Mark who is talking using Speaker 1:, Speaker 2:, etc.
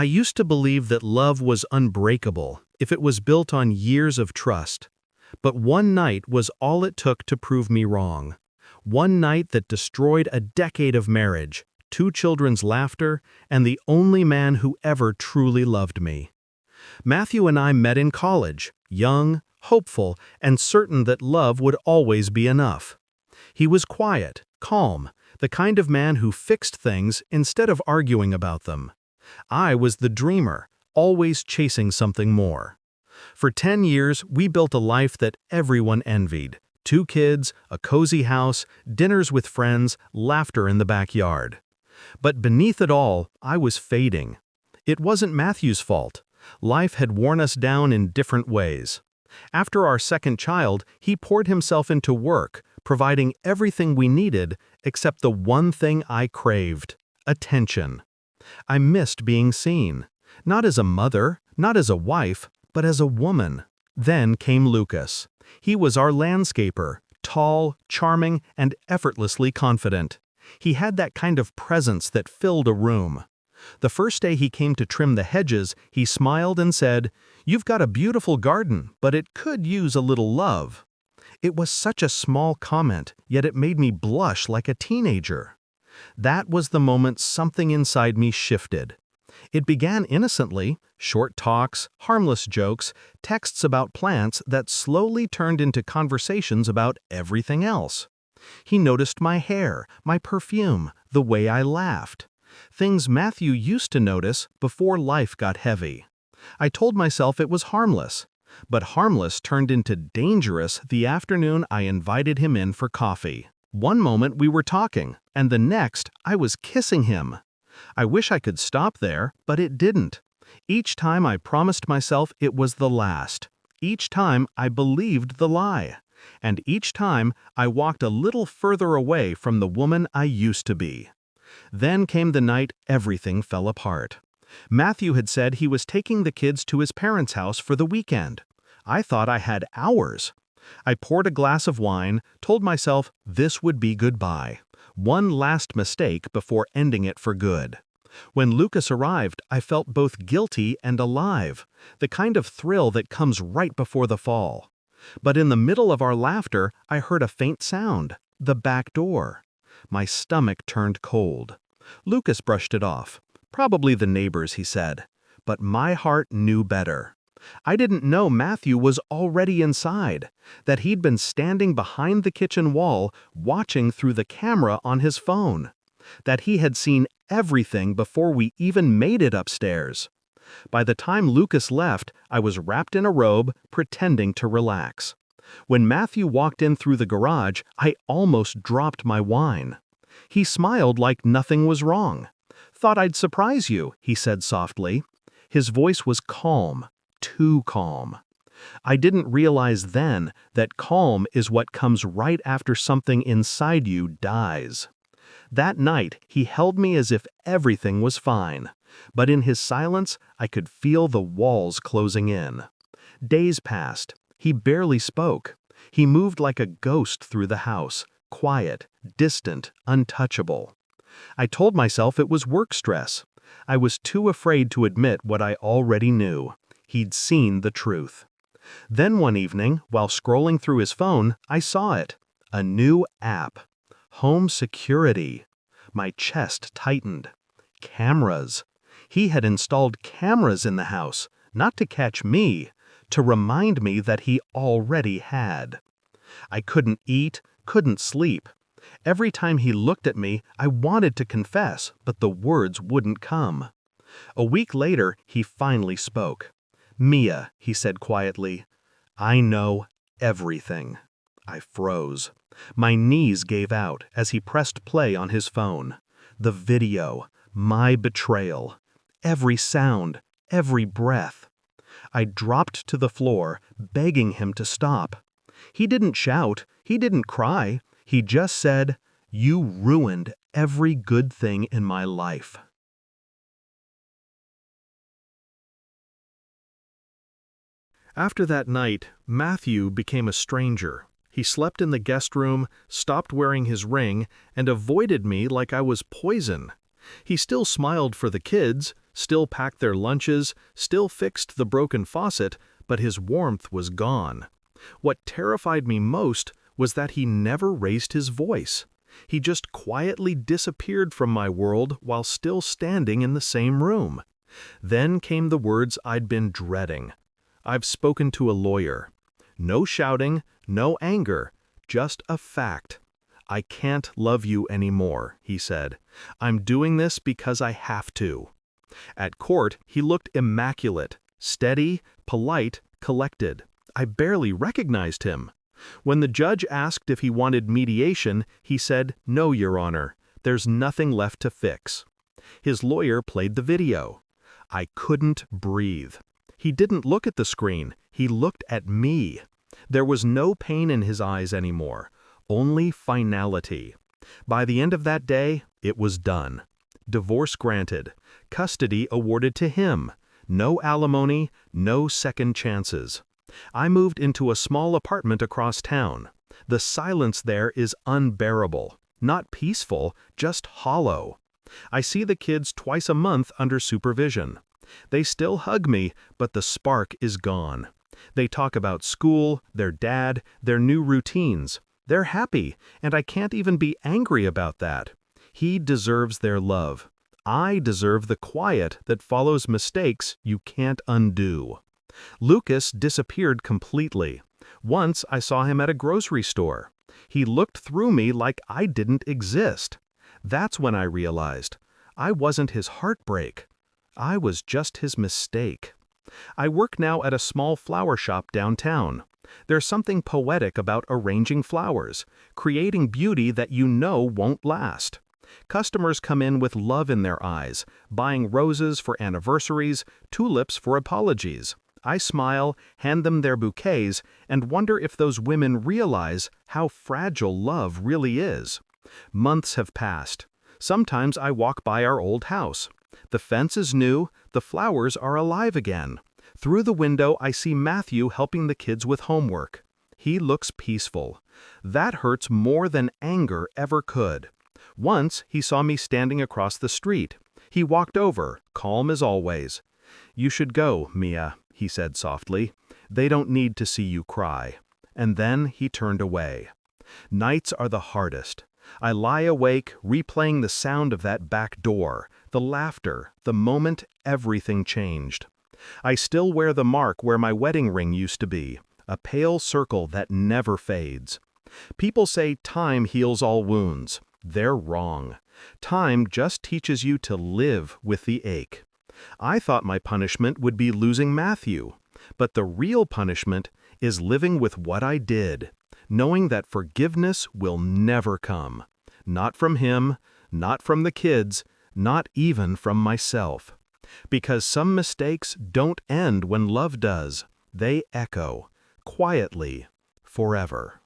Speaker 1: I used to believe that love was unbreakable if it was built on years of trust. But one night was all it took to prove me wrong. One night that destroyed a decade of marriage, 2 children's laughter, and the only man who ever truly loved me. Matthew and I met in college, young, hopeful, and certain that love would always be enough. He was quiet, calm, the kind of man who fixed things instead of arguing about them. I was the dreamer, always chasing something more. For 10 years, we built a life that everyone envied. 2 kids, a cozy house, dinners with friends, laughter in the backyard. But beneath it all, I was fading. It wasn't Matthew's fault. Life had worn us down in different ways. After our second child, he poured himself into work, providing everything we needed except the one thing I craved: attention. I missed being seen, not as a mother, not as a wife, but as a woman. Then came Lucas. He was our landscaper, tall, charming, and effortlessly confident. He had that kind of presence that filled a room. The first day he came to trim the hedges, he smiled and said, "You've got a beautiful garden, but it could use a little love." It was such a small comment, yet it made me blush like a teenager. That was the moment something inside me shifted. It began innocently, short talks, harmless jokes, texts about plants that slowly turned into conversations about everything else. He noticed my hair, my perfume, the way I laughed. Things Matthew used to notice before life got heavy. I told myself it was harmless. But harmless turned into dangerous the afternoon I invited him in for coffee. One moment we were talking, and the next I was kissing him. I wish I could stop there, but it didn't. Each time I promised myself it was the last. Each time I believed the lie. And each time I walked a little further away from the woman I used to be. Then came the night everything fell apart. Matthew had said he was taking the kids to his parents' house for the weekend. I thought I had hours. I poured a glass of wine, told myself this would be goodbye. One last mistake before ending it for good. When Lucas arrived, I felt both guilty and alive, the kind of thrill that comes right before the fall. But in the middle of our laughter, I heard a faint sound, the back door. My stomach turned cold. Lucas brushed it off. Probably the neighbors, he said. But my heart knew better. I didn't know Matthew was already inside, that he'd been standing behind the kitchen wall, watching through the camera on his phone, that he had seen everything before we even made it upstairs. By the time Lucas left, I was wrapped in a robe, pretending to relax. When Matthew walked in through the garage, I almost dropped my wine. He smiled like nothing was wrong. "Thought I'd surprise you," he said softly. His voice was calm, too calm. I didn't realize then that calm is what comes right after something inside you dies. That night, he held me as if everything was fine, but in his silence, I could feel the walls closing in. Days passed. He barely spoke. He moved like a ghost through the house, quiet, distant, untouchable. I told myself it was work stress. I was too afraid to admit what I already knew. He'd seen the truth. Then one evening, while scrolling through his phone, I saw it. A new app. Home security. My chest tightened. Cameras. He had installed cameras in the house, not to catch me, to remind me that he already had. I couldn't eat, couldn't sleep. Every time he looked at me, I wanted to confess, but the words wouldn't come. A week later, he finally spoke. "Mia," he said quietly, "I know everything." I froze. My knees gave out as he pressed play on his phone. The video, my betrayal, every sound, every breath. I dropped to the floor, begging him to stop. He didn't shout, he didn't cry, he just said, "You ruined every good thing in my life." After that night, Matthew became a stranger. He slept in the guest room, stopped wearing his ring, and avoided me like I was poison. He still smiled for the kids, still packed their lunches, still fixed the broken faucet, but his warmth was gone. What terrified me most was that he never raised his voice. He just quietly disappeared from my world while still standing in the same room. Then came the words I'd been dreading. "I've spoken to a lawyer." No shouting, no anger, just a fact. "I can't love you anymore," he said. "I'm doing this because I have to." At court, he looked immaculate, steady, polite, collected. I barely recognized him. When the judge asked if he wanted mediation, he said, "No, Your Honor, there's nothing left to fix." His lawyer played the video. I couldn't breathe. He didn't look at the screen, he looked at me. There was no pain in his eyes anymore, only finality. By the end of that day, it was done. Divorce granted, custody awarded to him, no alimony, no second chances. I moved into a small apartment across town. The silence there is unbearable, not peaceful, just hollow. I see the kids twice a month under supervision. They still hug me, but the spark is gone. They talk about school, their dad, their new routines. They're happy, and I can't even be angry about that. He deserves their love. I deserve the quiet that follows mistakes you can't undo. Lucas disappeared completely. Once I saw him at a grocery store. He looked through me like I didn't exist. That's when I realized I wasn't his heartbreak. I was just his mistake. I work now at a small flower shop downtown. There's something poetic about arranging flowers, creating beauty that you know won't last. Customers come in with love in their eyes, buying roses for anniversaries, tulips for apologies. I smile, hand them their bouquets, and wonder if those women realize how fragile love really is. Months have passed. Sometimes I walk by our old house. The fence is new, the flowers are alive again. Through the window I see Matthew helping the kids with homework. He looks peaceful. That hurts more than anger ever could. Once he saw me standing across the street. He walked over, calm as always. "You should go, Mia," he said softly. "They don't need to see you cry." And then he turned away. Nights are the hardest. I lie awake, replaying the sound of that back door, the laughter, the moment everything changed. I still wear the mark where my wedding ring used to be, a pale circle that never fades. People say time heals all wounds. They're wrong. Time just teaches you to live with the ache. I thought my punishment would be losing Matthew, but the real punishment is living with what I did, knowing that forgiveness will never come. Not from him, not from the kids, not even from myself. Because some mistakes don't end when love does. They echo, quietly, forever.